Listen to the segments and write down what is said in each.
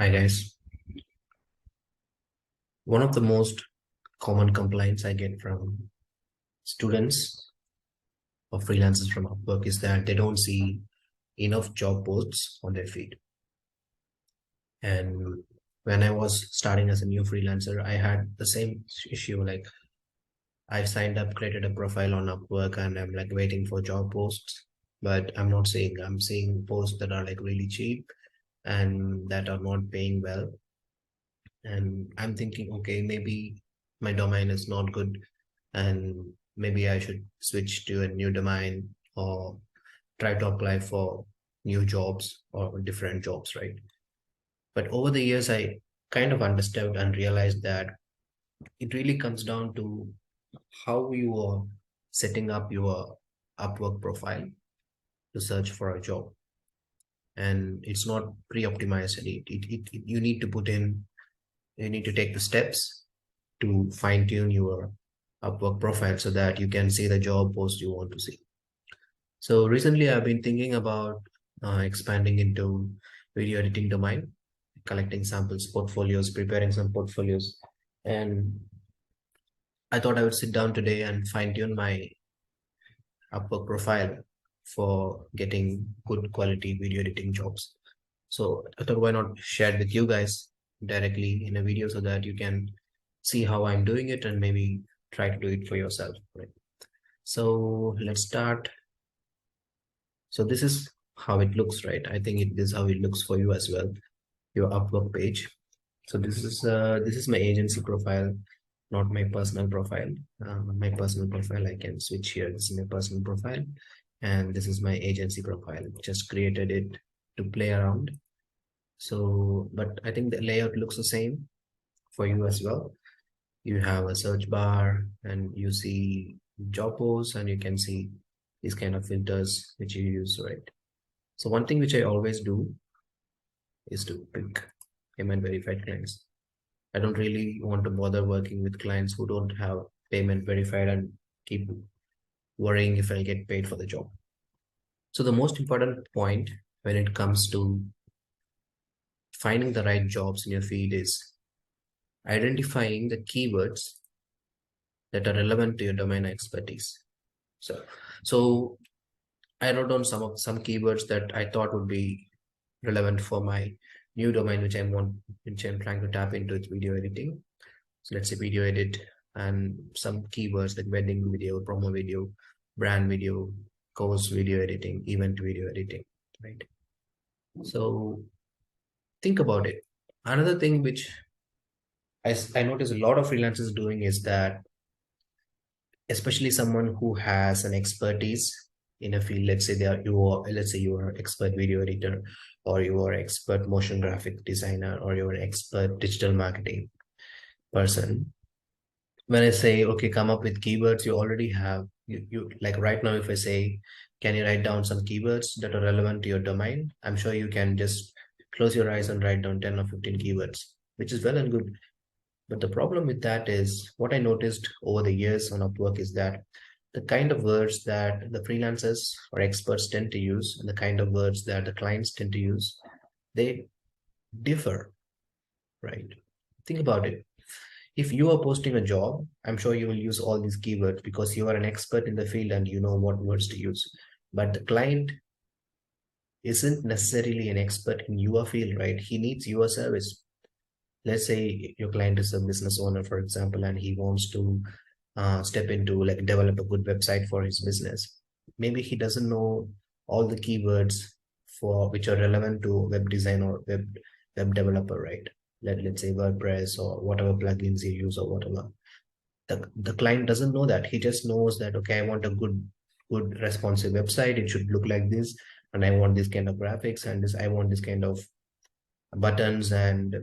Hi guys. One of the most common complaints I get from students or freelancers from Upwork is that they don't see enough job posts on their feed. And when I was starting as a new freelancer, I had the same issue. Like I signed up, created a profile on Upwork, and I'm like waiting for job posts. But I'm seeing posts that are like really cheap and that are not paying well. And I'm thinking, okay, maybe my domain is not good and maybe I should switch to a new domain or try to apply for new jobs or different jobs, right? But over the years, I kind of understood and realized that it really comes down to how you are setting up your Upwork profile to search for a job. And it's not pre-optimized. You need to you need to take the steps to fine tune your Upwork profile so that you can see the job post you want to see. So recently, I've been thinking about expanding into video editing domain, collecting samples, portfolios, preparing some portfolios, and I thought I would sit down today and fine tune my Upwork profile for getting good quality video editing jobs. So I thought why not share it with you guys directly in a video so that you can see how I'm doing it and maybe try to do it for yourself. Right. So let's start. So this is how it looks, right? I think this is how it looks for you as well, your Upwork page. So this is my agency profile, not my personal profile. My personal profile, I can switch here. This is my personal profile, and this is my agency profile. Just created it to play around. So, but I think the layout looks the same for you as well. You have a search bar, and you see job posts, and you can see these kind of filters which you use, right? So one thing which I always do is to pick payment verified clients. I don't really want to bother working with clients who don't have payment verified and keep worrying if I get paid for the job. So the most important point when it comes to finding the right jobs in your feed is identifying the keywords that are relevant to your domain expertise. So, so I wrote down some keywords that I thought would be relevant for my new domain, which I'm trying to tap into with video editing. So let's say video edit and some keywords like wedding video, promo video, brand video, course video editing, event video editing, right? So think about it. Another thing which I notice a lot of freelancers doing is that, especially someone who has an expertise in a field, let's say you are expert video editor, or you are expert motion graphic designer, or you're an expert digital marketing person. When I say, okay, come up with keywords, you already have, you like right now, if I say, can you write down some keywords that are relevant to your domain? I'm sure you can just close your eyes and write down 10 or 15 keywords, which is well and good. But the problem with that is what I noticed over the years on Upwork is that the kind of words that the freelancers or experts tend to use and the kind of words that the clients tend to use, they differ, right? Think about it. If you are posting a job, I'm sure you will use all these keywords because you are an expert in the field and you know what words to use. But the client isn't necessarily an expert in your field, right? He needs your service. Let's say your client is a business owner, for example, and he wants to step into like develop a good website for his business. Maybe he doesn't know all the keywords for which are relevant to web design or web developer, right? Let's say WordPress or whatever plugins you use or whatever. The client doesn't know that. He just knows that, okay, I want a good responsive website. It should look like this, and I want this kind of graphics, and I want this kind of buttons and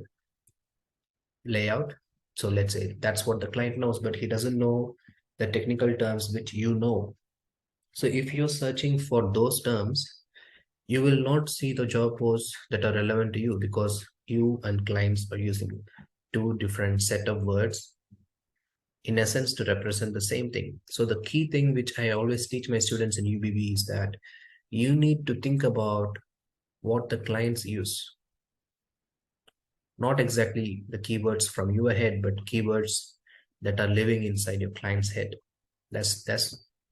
layout. So let's say that's what the client knows, but he doesn't know the technical terms which you know. So if you're searching for those terms, you will not see the job posts that are relevant to you because you and clients are using two different set of words in essence to represent the same thing. So the key thing which I always teach my students in UBB is that you need to think about what the clients use. not exactly the keywords from your head, but keywords that are living inside your client's head. That's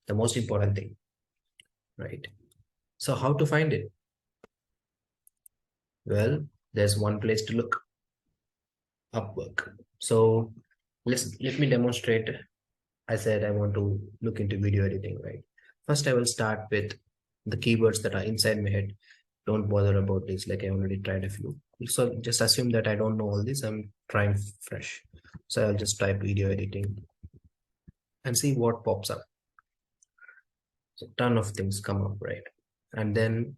the most important thing, right? So how to find it? Well, there's one place to look: Upwork. So let me demonstrate. I said I want to look into video editing, right? First, I will start with the keywords that are inside my head. Don't bother about this, like I already tried a few. So just assume that I don't know all this. I'm trying fresh. So I'll just type video editing and see what pops up. So ton of things come up, right? And then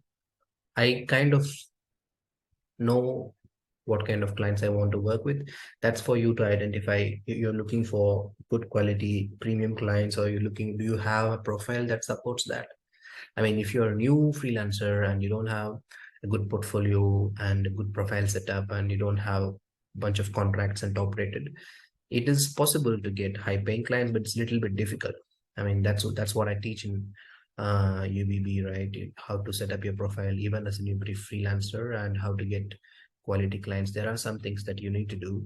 I kind of know what kind of clients I want to work with. That's for you to identify. You're looking for good quality premium clients, or do you have a profile that supports that? I mean, if you're a new freelancer and you don't have a good portfolio and a good profile setup, and you don't have a bunch of contracts and top rated, it is possible to get high paying clients, but it's a little bit difficult. I mean, that's what I teach in UBB, right? How to set up your profile even as a new freelancer, and how to get quality clients. There are some things that you need to do,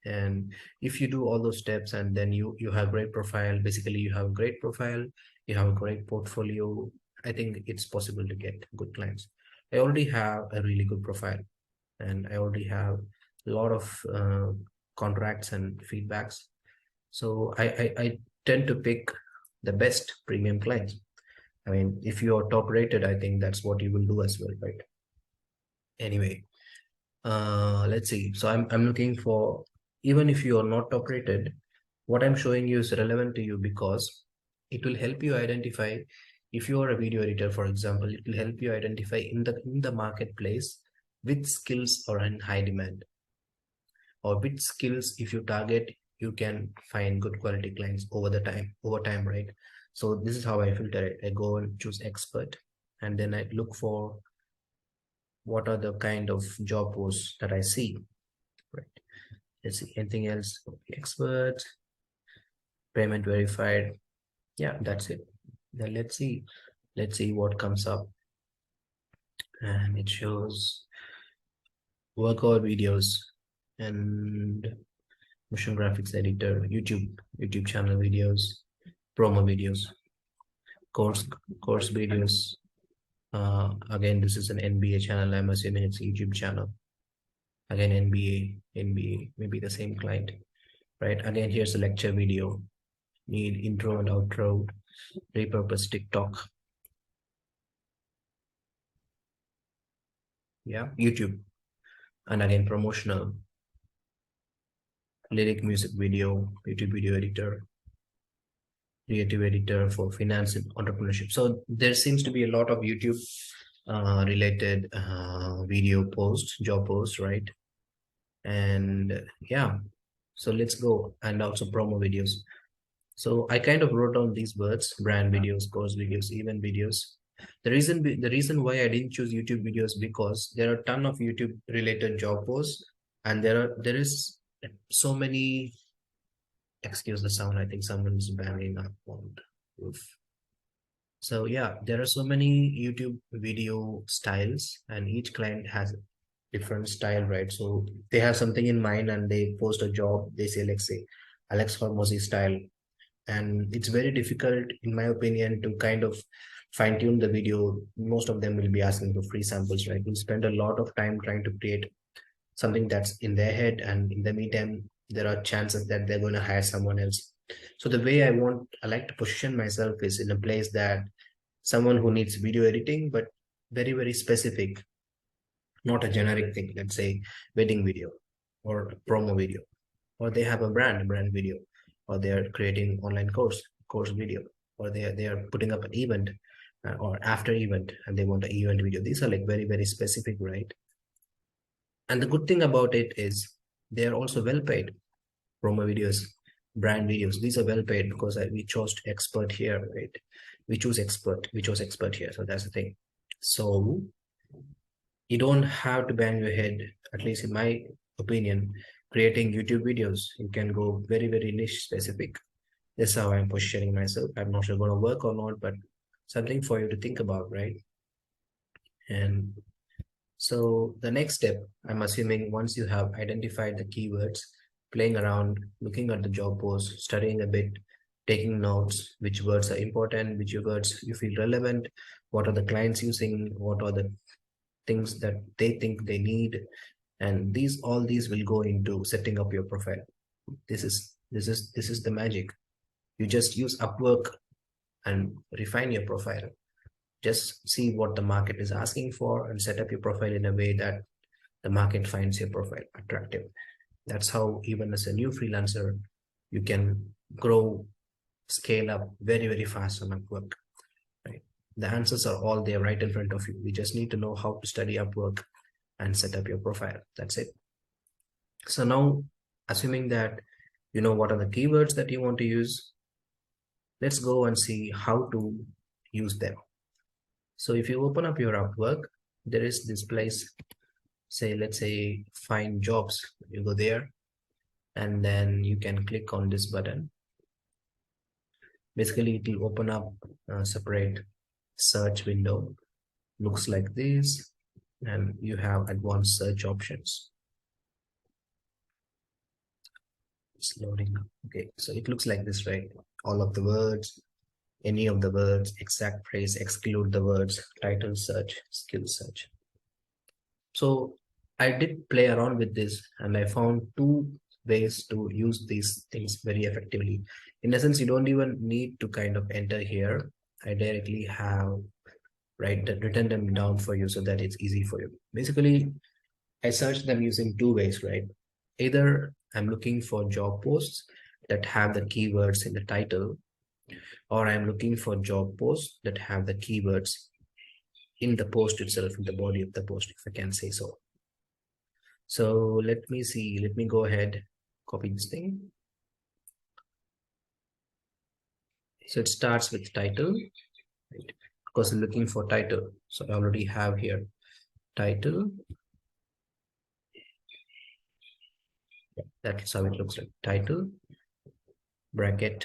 and if you do all those steps, and then you have great profile, basically you have a great profile, you have a great portfolio, I think it's possible to get good clients. I already have a really good profile, and I already have a lot of contracts and feedbacks. So I tend to pick the best premium clients. I mean, if you are top rated, I think that's what you will do as well, right? Anyway, let's see. So I'm looking for, even if you are not top rated, what I'm showing you is relevant to you, because it will help you identify. If you are a video editor, for example, it will help you identify in the marketplace which skills are in high demand, or which skills, if you target, you can find good quality clients over time, right? So this is how I filter it. I go and choose expert, and then I look for what are the kind of job posts that I see, right? Let's see, anything else? Okay, expert, payment verified. Yeah, that's it. Then let's see what comes up. And it shows workout videos and motion graphics editor, YouTube channel videos, promo videos, course course videos. Again, this is an NBA channel. I'm assuming it's a YouTube channel. Again, NBA, maybe the same client, right? Again, here's a lecture video. Need intro and outro. Repurpose TikTok. Yeah, YouTube. And again, promotional. Lyric music video, YouTube video editor, creative editor for finance and entrepreneurship. So there seems to be a lot of YouTube related video posts, job posts, right? And yeah, so let's go. And also promo videos. So I kind of wrote down these words: brand videos, course videos, event videos. The reason why I didn't choose YouTube videos, because there are a ton of YouTube related job posts, and there is so many. Excuse the sound. I think someone's banging up on the roof. So yeah, there are so many YouTube video styles, and each client has a different style, right? So they have something in mind and they post a job. They say, let's say, Alex Hormozzi style, and it's very difficult, in my opinion, to kind of fine tune the video. Most of them will be asking for free samples, right? We'll spend a lot of time trying to create something that's in their head, and in the meantime there are chances that they're going to hire someone else. So the way I like to position myself is in a place that someone who needs video editing, but very very specific, not a generic thing. Let's say wedding video, or promo video, or they have a brand video, or they are creating online course video, or they are putting up an event, or after event, and they want an event video. These are like very very specific, right? And the good thing about it is they are also well paid. Promo videos, brand videos, these are well paid, because we chose expert here, right? We chose expert here. So that's the thing. So you don't have to bang your head, at least in my opinion, creating YouTube videos. You can go very, very niche specific. That's how I'm positioning myself. I'm not sure going to work or not, but something for you to think about, right? And So the next step, I'm assuming once you have identified the keywords, playing around, looking at the job post, studying a bit, taking notes, which words are important, which words you feel relevant, what are the clients using, what are the things that they think they need, and these all these will go into setting up your profile. This is the magic. You just use Upwork and refine your profile. Just see what the market is asking for and set up your profile in a way that the market finds your profile attractive. That's how, even as a new freelancer, you can grow, scale up very, very fast on Upwork. Right? The answers are all there right in front of you. We just need to know how to study Upwork and set up your profile. That's it. So now, assuming that you know what are the keywords that you want to use, let's go and see how to use them. So if you open up your Upwork, there is this place, say, let's say find jobs. You go there and then you can click on this button. Basically, it will open up a separate search window. Looks like this, and you have advanced search options. It's loading up. Okay, so it looks like this, right? All of the words, any of the words, exact phrase, exclude the words, title search, skill search. So I did play around with this and I found two ways to use these things very effectively. In essence, you don't even need to kind of enter here. I directly have written them down for you so that it's easy for you. Basically, I search them using two ways, right? Either I'm looking for job posts that have the keywords in the title, or I'm looking for job posts that have the keywords in the post itself, in the body of the post, if I can say so. So let me see, let me go ahead, copy this thing. So it starts with title, right? Because I'm looking for title. So I already have here title. That's how it looks like. Title, bracket,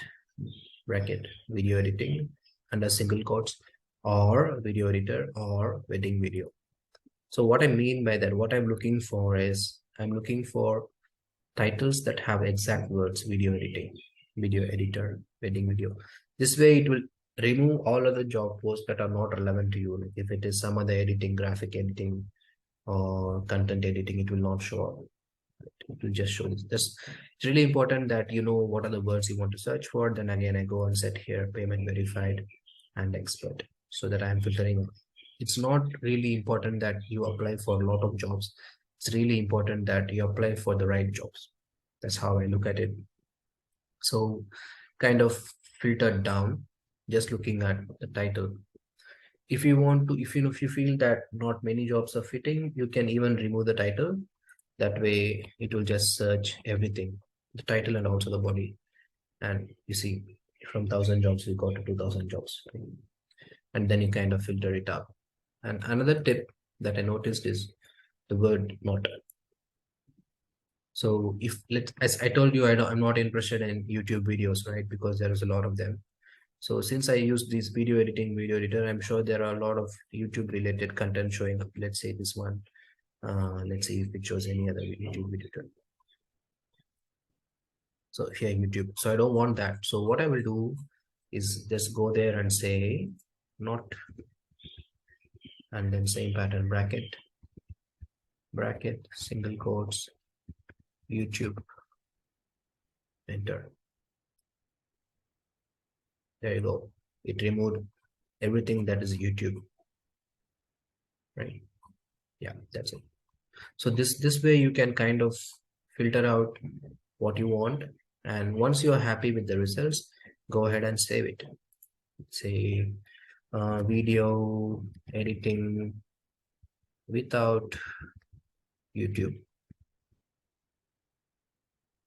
video editing under single quotes, or video editor, or wedding video. So what I mean by that, what I'm looking for is I'm looking for titles that have exact words: video editing, video editor, wedding video. This way it will remove all other job posts that are not relevant to you. Like if it is some other editing, graphic editing, or content editing, it will not show up. It will just show this. It's really important that you know what are the words you want to search for. Then again, I go and set here payment verified and expert so that I'm filtering. It's not really important that you apply for a lot of jobs. It's really important that you apply for the right jobs. That's how I look at it. So kind of filtered down, just looking at the title. If you want to, if you feel that not many jobs are fitting, you can even remove the title. That way it will just search everything, the title and also the body. And you see, from 1,000 jobs, we got to 2,000 jobs. And then you kind of filter it up. And another tip that I noticed is the word not. So if as I told you, I'm not interested in YouTube videos, right? Because there is a lot of them. So since I use this video editor, I'm sure there are a lot of YouTube related content showing up. Let's say this one. Let's see if it shows any other YouTube video. So here YouTube. So I don't want that. So what I will do is just go there and say not, and then same pattern, bracket, single quotes, YouTube, enter. There you go. It removed everything that is YouTube, right? Yeah, that's it. So this way you can kind of filter out what you want. And once you are happy with the results, go ahead and save it. Say video editing without YouTube,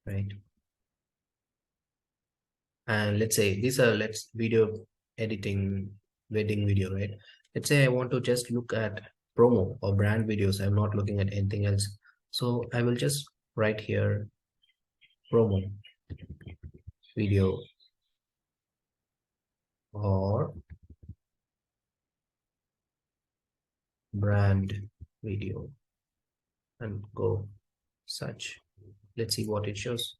right? And let's say these are, let's video editing wedding video, right? Let's say I want to just look at promo or brand videos. I'm not looking at anything else. So I will just write here promo video or brand video and go search. Let's see what it shows.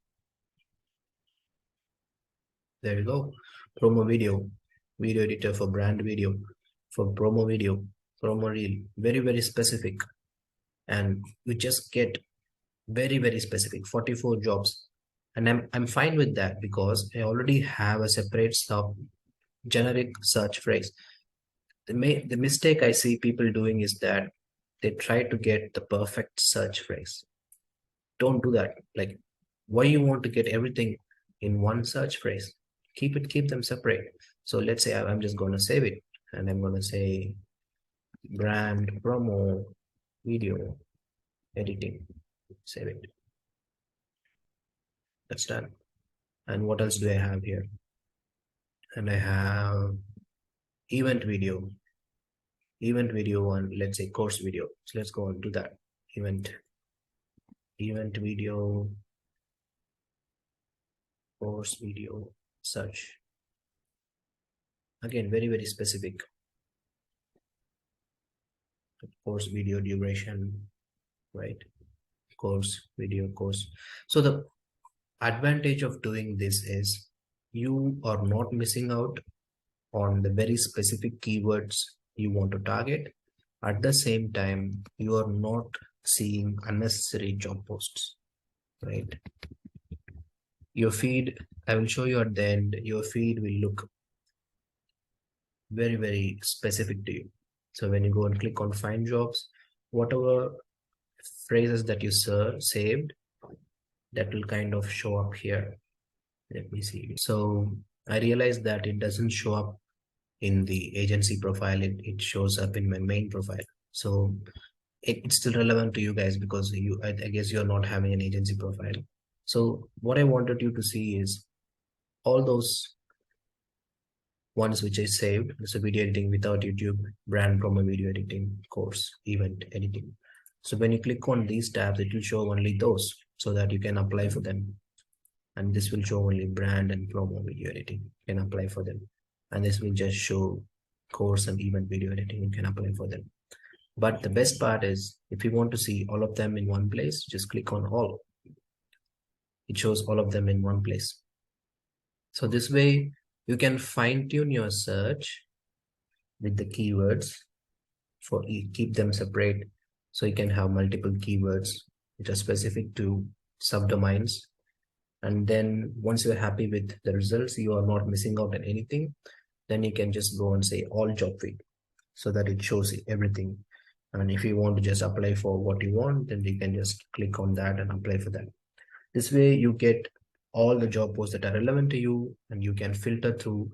There you go. Promo video, video editor for brand video, for promo video, promo reel. Very, very specific. And you just get very, very specific 44 jobs. And I'm fine with that because I already have a separate sub generic search phrase. The mistake I see people doing is that they try to get the perfect search phrase. Don't do that. Like, why you want to get everything in one search phrase? Keep them separate. So let's say I'm just going to save it and I'm going to say brand promo video editing. Save it. That's done. And what else do I have here? And I have event video on, let's say, course video. So let's go and do that. Event video, course video, search. Again, very, very specific. Course video duration, right? Course video, course. So the advantage of doing this is you are not missing out on the very specific keywords you want to target. At the same time, you are not seeing unnecessary job posts, right? Your feed, I will show you at the end, your feed will look very, very specific to you. So when you go and click on find jobs, whatever phrases that you saved, that will kind of show up here. Let me see. So I realized that it doesn't show up in the agency profile. It shows up in my main profile. So it's still relevant to you guys because I guess you're not having an agency profile. So what I wanted you to see is all those ones which I saved. So video editing without YouTube, brand promo video editing, course, event editing. So when you click on these tabs, it will show only those so that you can apply for them. And this will show only brand and promo video editing. You can apply for them. And this will just show course and event video editing. You can apply for them. But the best part is if you want to see all of them in one place, just click on all. It shows all of them in one place. So this way you can fine tune your search with the keywords for keep them separate. So you can have multiple keywords which are specific to subdomains. And then once you're happy with the results, you are not missing out on anything. Then you can just go and say all job feed so that it shows everything. And if you want to just apply for what you want, then you can just click on that and apply for that. This way you get all the job posts that are relevant to you and you can filter through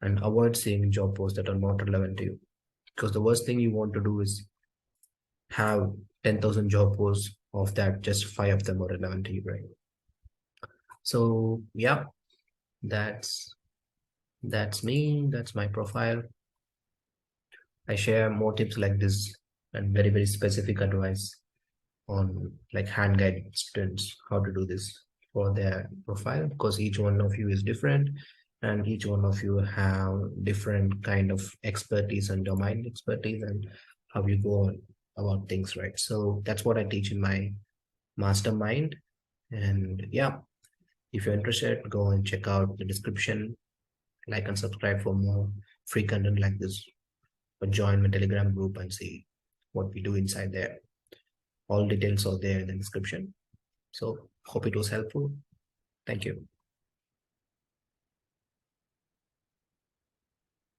and avoid seeing job posts that are not relevant to you. Because the worst thing you want to do is have 10,000 job posts, of that just 5 of them are relevant to you, right? So yeah, that's me. That's my profile. I share more tips like this and very, very specific advice on like hand guide students how to do this for their profile, because each one of you is different and each one of you have different kind of expertise and domain expertise and how you go on about things, right? So that's what I teach in my mastermind. And yeah, if you're interested, go and check out the description, like and subscribe for more free content like this, or join my Telegram group and see what we do inside there. All details are there in the description. So hope it was helpful. Thank you.